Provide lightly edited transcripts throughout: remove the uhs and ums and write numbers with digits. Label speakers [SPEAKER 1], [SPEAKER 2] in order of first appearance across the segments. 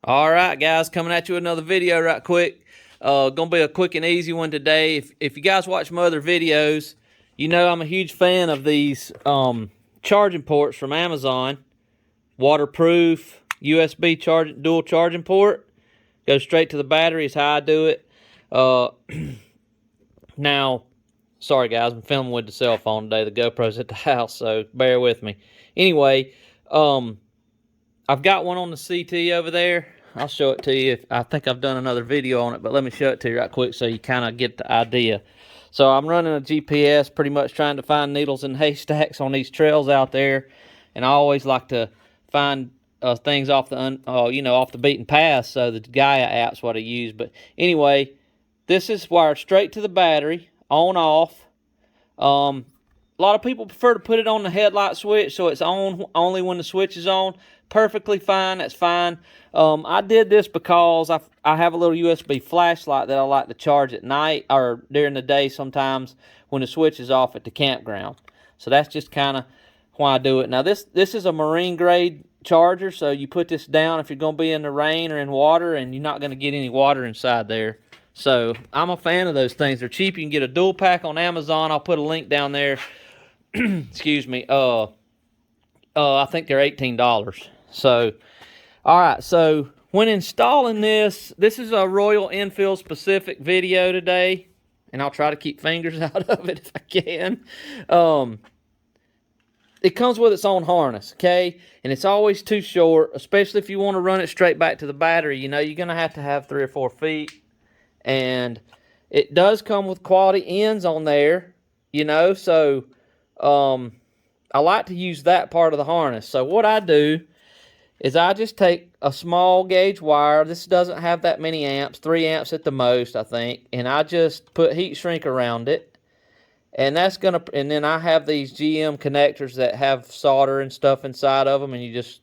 [SPEAKER 1] All right, guys, coming at you with another video right quick. Gonna be a quick and easy one today. If you guys watch my other videos, you know I'm a huge fan of these charging ports from Amazon. Waterproof USB dual charging port. Goes straight to the battery is how I do it. Now, sorry guys, I'm filming with the cell phone today. The GoPro's at the house, so bear with me. Anyway, I've got one on the CT over there. I'll show it to you. I think I've done another video on it, but let me show it to you right quick so you kind of get the idea. So I'm running a GPS, pretty much trying to find needles in haystacks on these trails out there, and I always like to find things off the off the beaten path. So the Gaia app's what I use. But anyway, this is wired straight to the battery, on off. A lot of people prefer to put it on the headlight switch so it's on only when the switch is on. Perfectly fine, that's fine. I did this because I have a little USB flashlight that I like to charge at night or during the day sometimes when the switch is off at the campground. So that's just kind of why I do it. Now this is a marine grade charger, so you put this down if you're going to be in the rain or in water, and you're not going to get any water inside there. So I'm a fan of those things. They're cheap. You can get a dual pack on Amazon. I'll put a link down there. Excuse me. I think they're $18. So, all right. So when installing this is a Royal Enfield specific video today, and I'll try to keep fingers out of it if I can. It comes with its own harness, okay? And it's always too short, especially if you want to run it straight back to the battery. You know, you're going to have 3 or 4 feet. And it does come with quality ends on there, you know, so I like to use that part of the harness. So what I do is I just take a small gauge wire. This doesn't have that many amps, 3 amps at the most, I think, and I just put heat shrink around it. And that's and then I have these GM connectors that have solder and stuff inside of them, and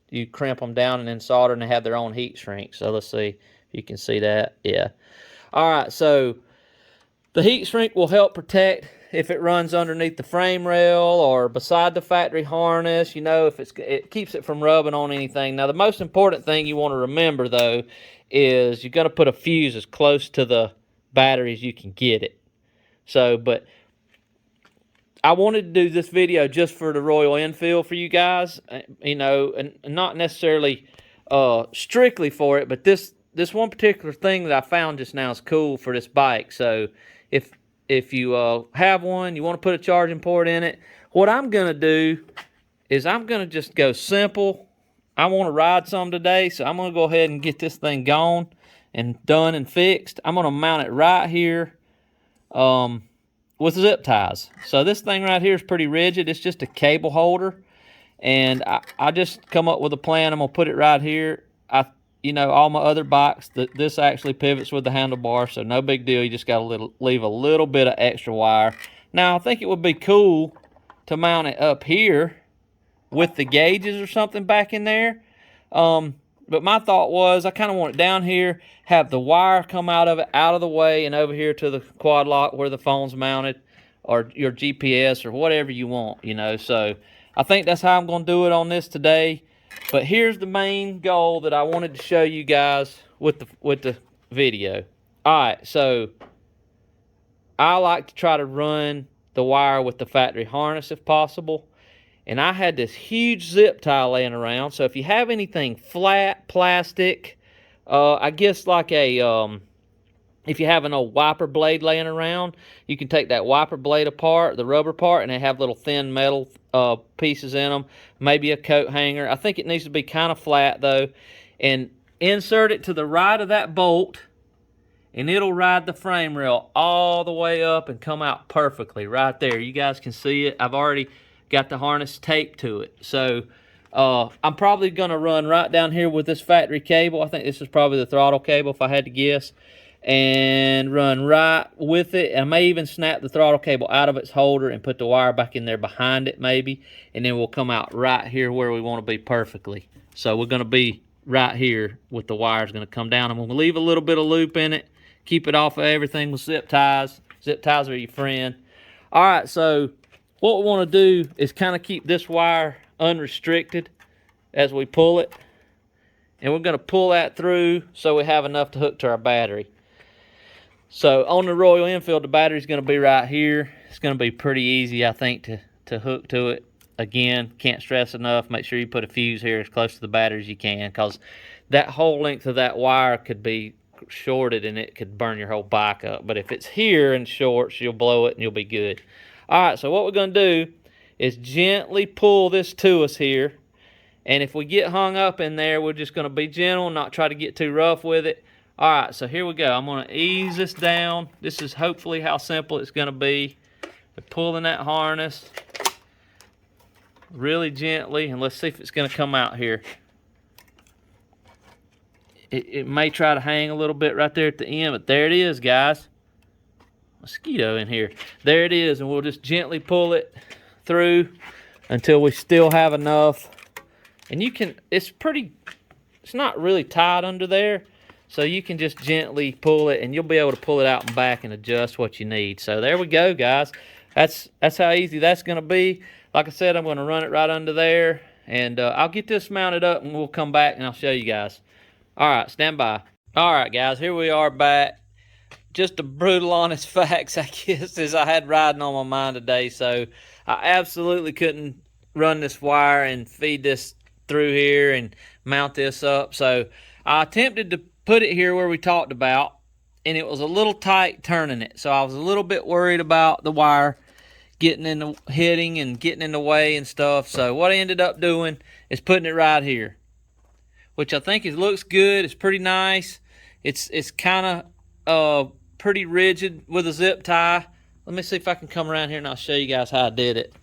[SPEAKER 1] you crimp them down and then solder, and they have their own heat shrink. So let's see if you can see that. Yeah. All right, so the heat shrink will help protect if it runs underneath the frame rail or beside the factory harness, you know, if it keeps it from rubbing on anything. Now, the most important thing you want to remember, though, is you're going to put a fuse as close to the battery as you can get it. So, but I wanted to do this video just for the Royal Enfield for you guys, you know, and not necessarily strictly for it, but this one particular thing that I found just now is cool for this bike. So if you have one, you want to put a charging port in it, what I'm going to do is I'm going to just go simple. I want to ride some today, so I'm going to go ahead and get this thing gone and done and fixed. I'm going to mount it right here with zip ties. So this thing right here is pretty rigid. It's just a cable holder. And I just come up with a plan. I'm going to put it right here. You know, all my other bikes, this actually pivots with the handlebar, so no big deal. You just got to leave a little bit of extra wire. Now, I think it would be cool to mount it up here with the gauges or something back in there. But my thought was I kind of want it down here, have the wire come out of it, out of the way, and over here to the quad lock where the phone's mounted, or your GPS or whatever you want, you know. So I think that's how I'm going to do it on this today. But here's the main goal that I wanted to show you guys with the video. All right, so I like to try to run the wire with the factory harness if possible. And I had this huge zip tie laying around. So if you have anything flat, plastic, I guess like if you have an old wiper blade laying around, you can take that wiper blade apart, the rubber part, and they have little thin metal pieces in them. Maybe a coat hanger. I think it needs to be kind of flat, though. And insert it to the right of that bolt, and it'll ride the frame rail all the way up and come out perfectly right there. You guys can see it. I've already got the harness taped to it. So I'm probably going to run right down here with this factory cable. I think this is probably the throttle cable if I had to guess. And run right with it. I may even snap the throttle cable out of its holder and put the wire back in there behind it maybe, and then we'll come out right here where we want to be perfectly. So we're going to be right here with the wires going to come down. I'm going to leave a little bit of loop in it, keep it off of everything with zip ties. Zip ties are your friend. All right, so what we want to do is kind of keep this wire unrestricted as we pull it. and we're going to pull that through so we have enough to hook to our battery. So on the Royal Enfield, the battery's going to be right here. It's going to be pretty easy, I think, to hook to it. Again, can't stress enough, make sure you put a fuse here as close to the battery as you can, because that whole length of that wire could be shorted and it could burn your whole bike up. But if it's here and shorts, you'll blow it and you'll be good. All right, so what we're going to do is gently pull this to us here. And if we get hung up in there, we're just going to be gentle, not try to get too rough with it. All right, so here we go. I'm going to ease this down. This is hopefully how simple it's going to be. Pulling that harness really gently, and let's see if it's going to come out here. It may try to hang a little bit right there at the end, but there it is, guys. Mosquito in here. There it is, and we'll just gently pull it through until we still have enough. And you can, it's not really tight under there, so you can just gently pull it, and you'll be able to pull it out and back and adjust what you need. So there we go, guys. That's how easy that's going to be. Like I said, I'm going to run it right under there, and I'll get this mounted up, and we'll come back, and I'll show you guys. All right, stand by. All right, guys, here we are back. Just the brutal, honest facts, I guess, as I had riding on my mind today. So I absolutely couldn't run this wire and feed this through here and mount this up. So I attempted to put it here where we talked about, and it was a little tight turning it. So I was a little bit worried about the wire getting in the hitting and getting in the way and stuff. So what I ended up doing is putting it right here, which I think it looks good. It's pretty nice. It's kind of pretty rigid with a zip tie. Let me see if I can come around here and I'll show you guys how I did it.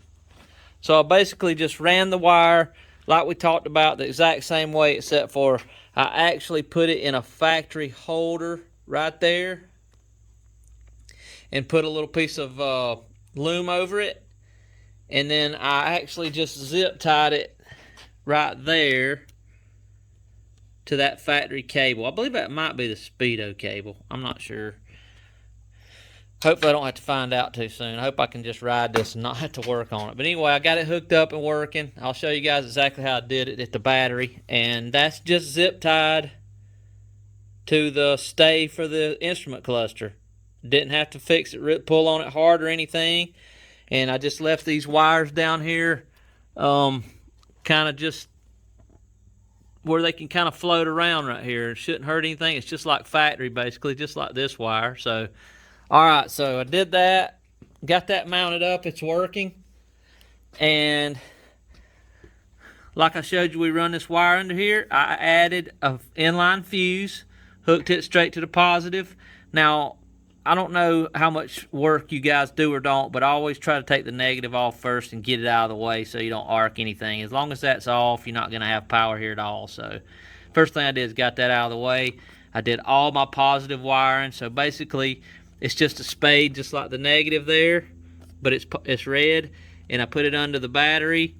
[SPEAKER 1] So I basically just ran the wire like we talked about the exact same way, except for I actually put it in a factory holder right there and put a little piece of loom over it, and then I actually just zip tied it right there to that factory cable. I believe that might be the Speedo cable. I'm not sure. Hopefully I don't have to find out too soon. I hope I can just ride this and not have to work on it. But anyway, I got it hooked up and working. I'll show you guys exactly how I did it at the battery. And that's just zip tied to the stay for the instrument cluster. Didn't have to fix it, pull on it hard or anything. And I just left these wires down here kind of just where they can kind of float around right here. It shouldn't hurt anything. It's just like factory, basically, just like this wire. So, all right, so I did that. Got that mounted up. It's working. And like I showed you, we run this wire under here. I added an inline fuse, hooked it straight to the positive. Now, I don't know how much work you guys do or don't, but I always try to take the negative off first and get it out of the way so you don't arc anything. As long as that's off, you're not going to have power here at all. So first thing I did is got that out of the way. I did all my positive wiring. So basically, it's just a spade just like the negative there, but it's red. And I put it under the battery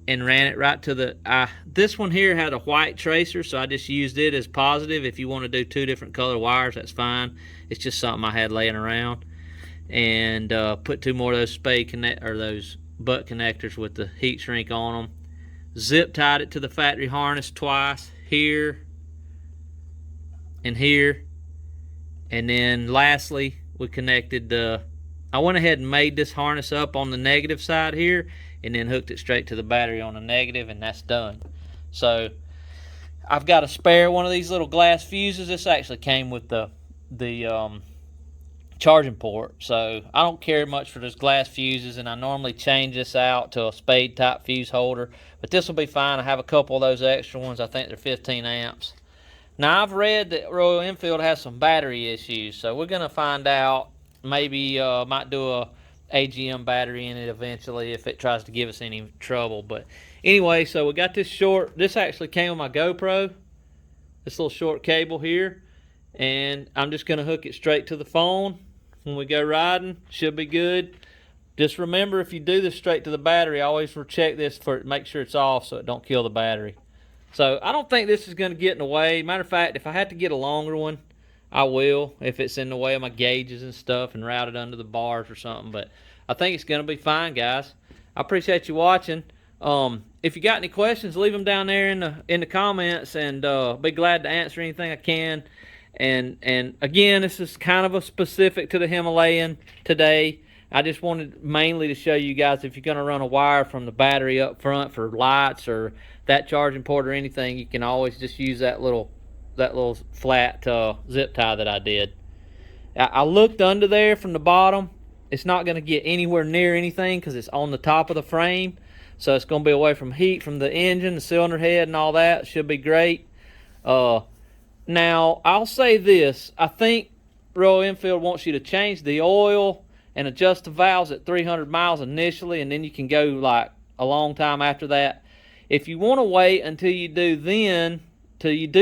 [SPEAKER 1] and ran it right to the... this one here had a white tracer, so I just used it as positive. If you want to do two different color wires, that's fine. It's just something I had laying around. And put two more of those those butt connectors with the heat shrink on them. Zip tied it to the factory harness twice, here and here. And then lastly, we connected I went ahead and made this harness up on the negative side here, and then hooked it straight to the battery on the negative, and that's done. So I've got a spare one of these little glass fuses. This actually came with the charging port, so I don't care much for those glass fuses, and I normally change this out to a spade type fuse holder, but this will be fine. I have a couple of those extra ones. I think they're 15 amps. Now I've read that Royal Enfield has some battery issues, so we're going to find out. Maybe might do a AGM battery in it eventually if it tries to give us any trouble. But anyway, so we got this short. This actually came with my GoPro. This little short cable here. And I'm just going to hook it straight to the phone when we go riding. Should be good. Just remember, if you do this straight to the battery, always check this make sure it's off so it don't kill the battery. So I don't think this is going to get in the way. Matter of fact, if I had to get a longer one, I will, if it's in the way of my gauges and stuff and route it under the bars or something. But I think it's going to be fine, guys. I appreciate you watching. if you got any questions, leave them down there in the comments, and be glad to answer anything I can. And again, this is kind of a specific to the Himalayan today. I just wanted mainly to show you guys, if you're going to run a wire from the battery up front for lights or that charging port or anything, you can always just use that little flat zip tie that I did. I looked under there from the bottom. It's not going to get anywhere near anything because it's on the top of the frame. So it's going to be away from heat from the engine, the cylinder head, and all that. Should be great. Now, I'll say this. I think Royal Enfield wants you to change the oil and adjust the valves at 300 miles initially, and then you can go like a long time after that. If you want to wait until you do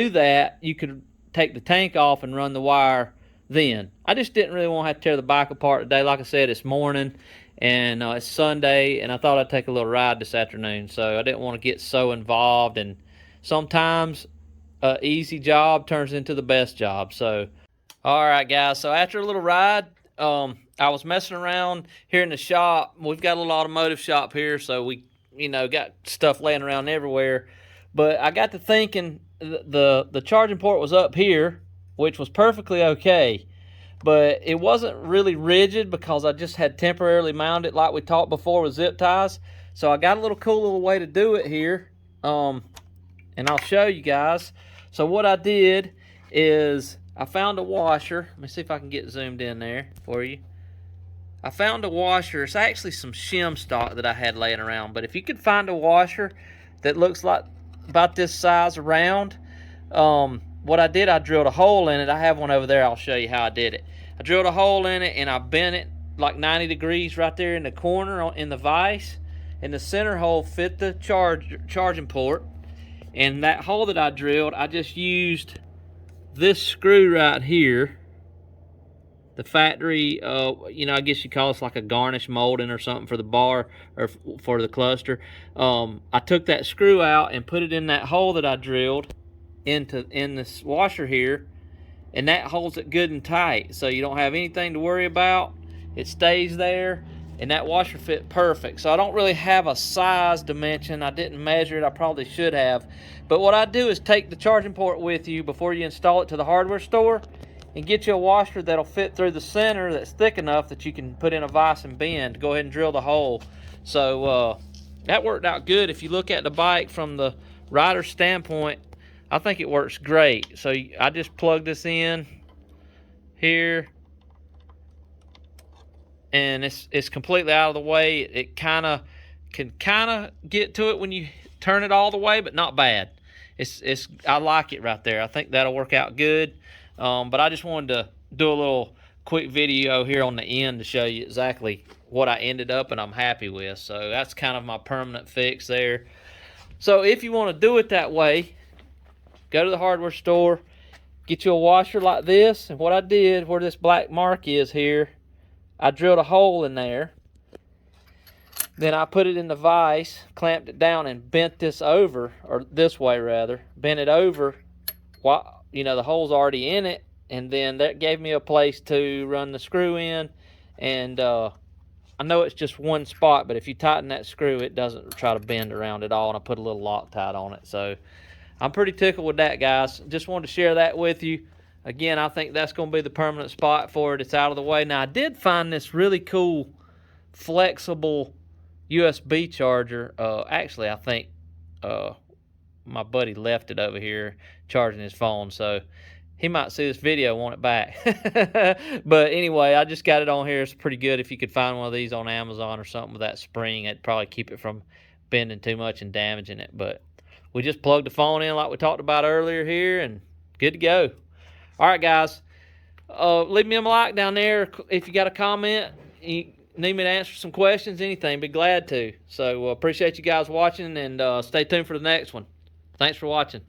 [SPEAKER 1] that, you could take the tank off and run the wire then. I just didn't really want to have to tear the bike apart today. Like I said, it's morning, and it's Sunday, and I thought I'd take a little ride this afternoon, so I didn't want to get so involved, and sometimes an easy job turns into the best job. So, all right, guys, so after a little ride, I was messing around here in the shop. We've got a little automotive shop here, so we, got stuff laying around everywhere. But I got to thinking, the charging port was up here, which was perfectly okay, but it wasn't really rigid because I just had temporarily mounted it like we talked before with zip ties. So I got a cool little way to do it here, and I'll show you guys. So what I did is I found a washer. Let me see if I can get zoomed in there for you. I found a washer. It's actually some shim stock that I had laying around, but if you could find a washer that looks like about this size around, what I did, I drilled a hole in it. I have one over there. I'll show you how I did it. I drilled a hole in it, and I bent it like 90 degrees right there in the corner in the vise, and the center hole fit the charging port. And that hole that I drilled, I just used this screw right here, the factory, I guess you call this like a garnish molding or something for the bar or for the cluster. I took that screw out and put it in that hole that I drilled in this washer here, and that holds it good and tight, so you don't have anything to worry about. It stays there, and that washer fit perfect. So I don't really have a size dimension. I didn't measure it. I probably should have. But what I do is take the charging port with you before you install it to the hardware store, and get you a washer that'll fit through the center that's thick enough that you can put in a vise and bend. Go ahead and drill the hole. So that worked out good. If you look at the bike from the rider's standpoint, I think it works great. So I just plug this in here, and it's completely out of the way. It can get to it when you turn it all the way, but not bad. I like it right there. I think that'll work out good. But I just wanted to do a little quick video here on the end to show you exactly what I ended up and I'm happy with. So that's kind of my permanent fix there. So if you want to do it that way, go to the hardware store, get you a washer like this, and what I did, where this black mark is here, I drilled a hole in there. Then I put it in the vise, clamped it down, and bent this over, or this way rather, bent it over while, the hole's already in it, and then that gave me a place to run the screw in. And I know it's just one spot, but if you tighten that screw, it doesn't try to bend around at all, and I put a little Loctite on it. So I'm pretty tickled with that, guys. Just wanted to share that with you. Again, I think that's going to be the permanent spot for it. It's out of the way. Now, I did find this really cool, flexible USB charger. Actually, I think my buddy left it over here charging his phone, so he might see this video and want it back. But anyway, I just got it on here. It's pretty good. If you could find one of these on Amazon or something with that spring, it'd probably keep it from bending too much and damaging it. But we just plugged the phone in like we talked about earlier here, and good to go. All right, guys. Leave me a like down there if you got a comment. You need me to answer some questions, anything, be glad to. So appreciate you guys watching, and stay tuned for the next one. Thanks for watching.